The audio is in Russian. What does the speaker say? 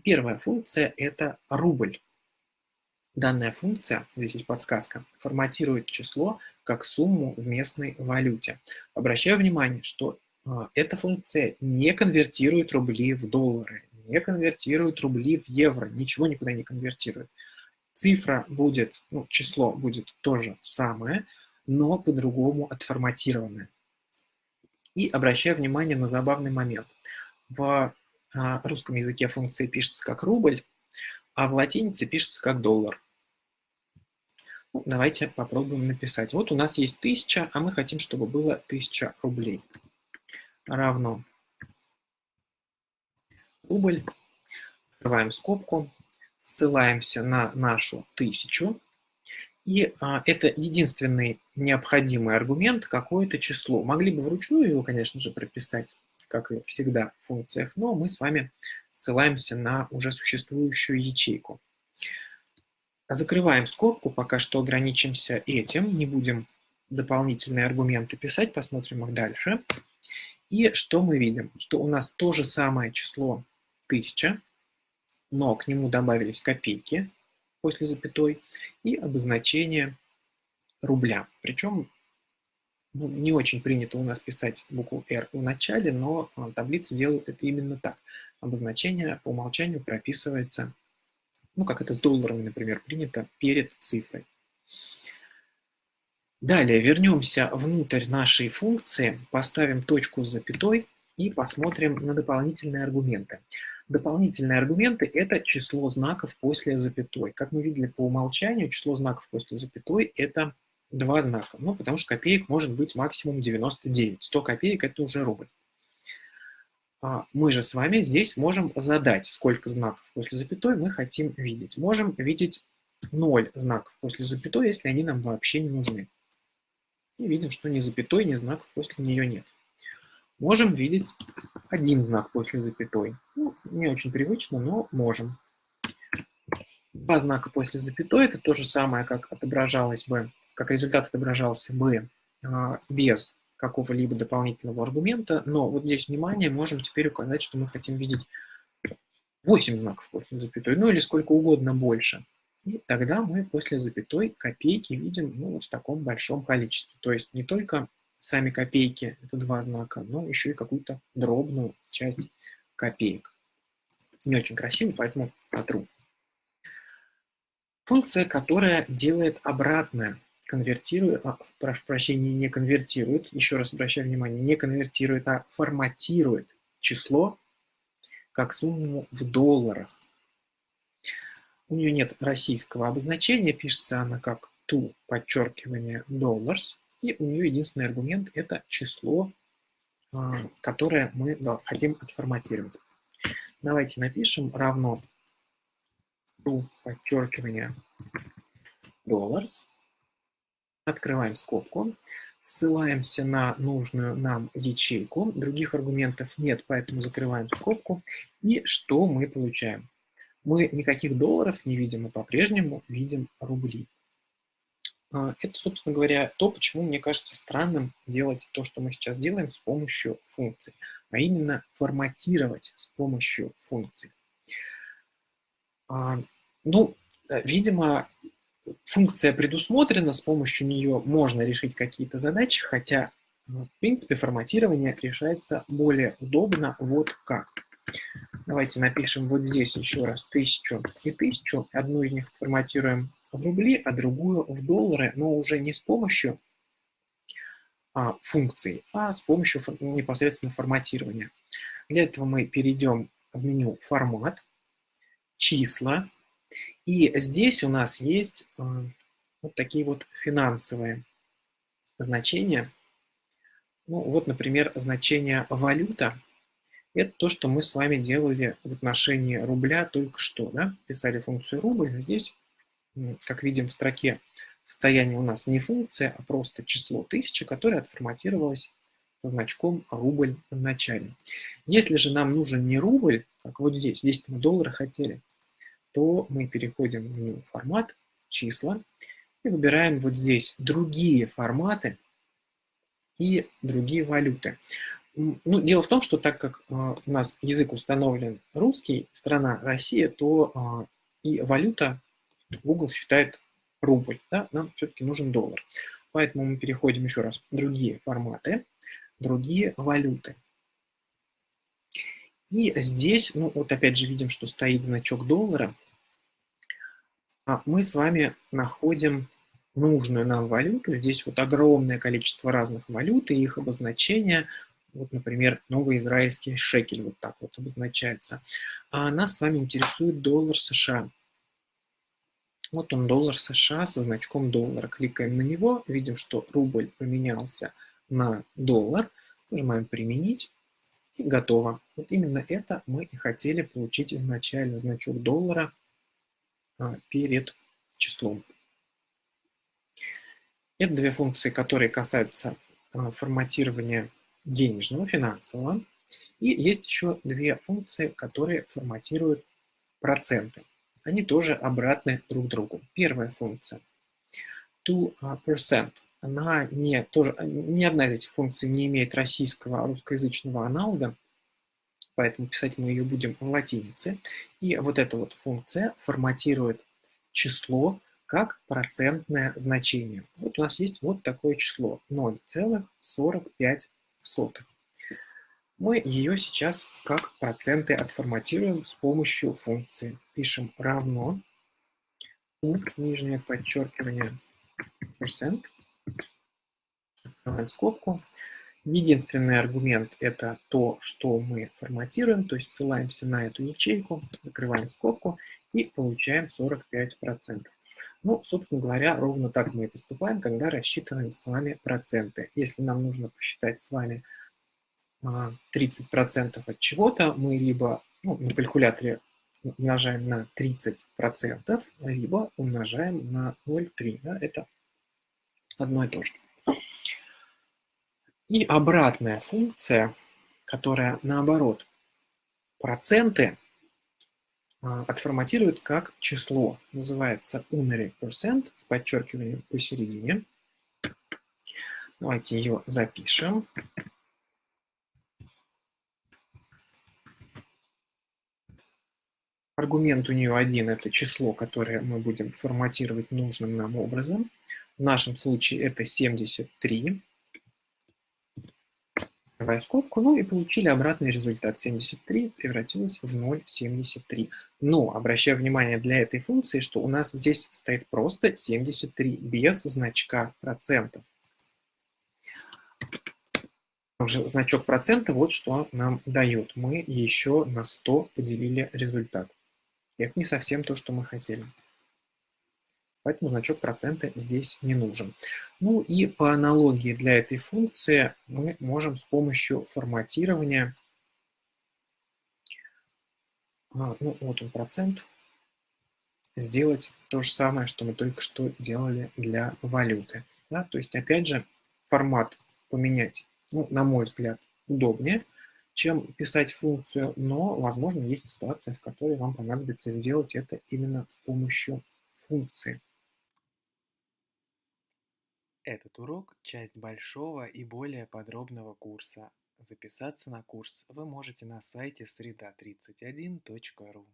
Первая функция – это рубль. Данная функция, здесь есть подсказка, форматирует число как сумму в местной валюте. Обращаю внимание, что эта функция не конвертирует рубли в доллары, не конвертирует рубли в евро, ничего никуда не конвертирует. Цифра будет, число будет то же самое, но по-другому отформатированное. И обращаю внимание на забавный момент. В русском языке функция пишется как рубль, а в латинице пишется как доллар. Давайте попробуем написать. Вот у нас есть 1000, а мы хотим, чтобы было 1000 рублей. Равно рубль. Открываем скобку. Ссылаемся на нашу 1000. И это единственный необходимый аргумент, какое-то число. Могли бы вручную его, конечно же, прописать, как и всегда в функциях, но мы с вами ссылаемся на уже существующую ячейку. Закрываем скобку, пока что ограничимся этим, не будем дополнительные аргументы писать, посмотрим их дальше. И что мы видим? Что у нас то же самое число 1000, но к нему добавились копейки после запятой и обозначение рубля. Причем не очень принято у нас писать букву R в начале, но таблица делает это именно так. Обозначение по умолчанию прописывается, как это с долларами, например, принято перед цифрой. Далее вернемся внутрь нашей функции, поставим точку с запятой и посмотрим на дополнительные аргументы. Дополнительные аргументы – это число знаков после запятой. Как мы видели по умолчанию, число знаков после запятой – это 2 знака. Потому что копеек может быть максимум 99. 100 копеек – это уже рубль. Мы же с вами здесь можем задать, сколько знаков после запятой мы хотим видеть. Можем видеть 0 знаков после запятой, если они нам вообще не нужны. И видим, что ни запятой, ни знаков после нее нет. Можем видеть 1 знак после запятой. Не очень привычно, но можем. 2 знака после запятой – это то же самое, как отображалось бы, как результат отображался бы без какого-либо дополнительного аргумента, но вот здесь, внимание, можем теперь указать, что мы хотим видеть 8 знаков после запятой, или сколько угодно больше. И тогда мы после запятой копейки видим вот в таком большом количестве. То есть не только сами копейки, это 2 знака, но еще и какую-то дробную часть копеек. Не очень красиво, поэтому сотру. Функция, которая делает обратное, конвертирует, прошу прощения, не конвертирует, еще раз обращаю внимание, не конвертирует, а форматирует число как сумму в долларах. У нее нет российского обозначения, пишется она как to, подчеркивание, dollars, и у нее единственный аргумент – это число, которое мы хотим отформатировать. Давайте напишем равно to, подчеркивание, dollars. Открываем скобку, ссылаемся на нужную нам ячейку, других аргументов нет, поэтому закрываем скобку. И что мы получаем? Мы никаких долларов не видим, мы по-прежнему видим рубли. Это, собственно говоря, то, почему мне кажется странным делать то, что мы сейчас делаем с помощью функций, а именно форматировать с помощью функций. Видимо, функция предусмотрена, с помощью нее можно решить какие-то задачи, хотя, в принципе, форматирование решается более удобно вот как. Давайте напишем вот здесь еще раз 1000 и 1000. Одну из них форматируем в рубли, а другую в доллары, но уже не с помощью функций, а с помощью непосредственно форматирования. Для этого мы перейдем в меню «Формат», «Числа», и здесь у нас есть вот такие вот финансовые значения. Например, значение «валюта». Это то, что мы с вами делали в отношении рубля только что. Писали функцию рубль. Здесь, как видим в строке состояния, у нас не функция, а просто число 1000, которое отформатировалось со значком рубль в начале. Если же нам нужен не рубль, как вот здесь мы доллары хотели, то мы переходим в меню «Формат», «Числа» и выбираем вот здесь другие форматы и другие валюты. Ну, дело в том, что так как у нас язык установлен русский, страна Россия, то и валюта Google считает рубль, да, нам все-таки нужен доллар. Поэтому мы переходим еще раз в другие форматы, другие валюты. И здесь, ну вот опять же видим, что стоит значок доллара. Мы с вами находим нужную нам валюту. Здесь вот огромное количество разных валют и их обозначения. Вот, например, новый израильский шекель вот так вот обозначается. А нас с вами интересует доллар США. Вот он, доллар США со значком доллара. Кликаем на него, видим, что рубль поменялся на доллар. Нажимаем «Применить» и готово. Вот именно это мы и хотели получить изначально, значок доллара перед числом. Это две функции, которые касаются форматирования денежного, финансового. И есть еще две функции, которые форматируют проценты. Они тоже обратны друг другу. Первая функция 2%. Она ни одна из этих функций не имеет русскоязычного аналога, поэтому писать мы ее будем в латинице. И вот эта вот функция форматирует число как процентное значение. Вот у нас есть вот такое число 0,45. Мы ее сейчас как проценты отформатируем с помощью функции. Пишем равно нижнее подчеркивание %, открываем скобку. Единственный аргумент – это то, что мы форматируем, то есть ссылаемся на эту ячейку, закрываем скобку и получаем 45%. Ну, собственно говоря, ровно так мы и поступаем, когда рассчитываем с вами проценты. Если нам нужно посчитать с вами 30% от чего-то, мы либо на калькуляторе умножаем на 30%, либо умножаем на 0,3. Да, это одно и то же. И обратная функция, которая наоборот проценты отформатирует как число. Называется unary percent с подчеркиванием посередине. Давайте ее запишем. Аргумент у нее один – это число, которое мы будем форматировать нужным нам образом. В нашем случае это 73. Открывая скобку, ну и получили обратный результат. 73 превратилось в 0,73. Но обращаю внимание для этой функции, что у нас здесь стоит просто 73 без значка процентов. Уже значок процента вот что нам дает. Мы еще на 100 поделили результат. Это не совсем то, что мы хотели. Поэтому значок процента здесь не нужен. Ну и по аналогии для этой функции мы можем с помощью форматирования, ну вот он процент, сделать то же самое, что мы только что делали для валюты. Да? То есть опять же формат поменять, ну, на мой взгляд, удобнее, чем писать функцию, но, возможно, есть ситуация, в которой вам понадобится сделать это именно с помощью функции. Этот урок – часть большого и более подробного курса. Записаться на курс вы можете на сайте sreda31.ru.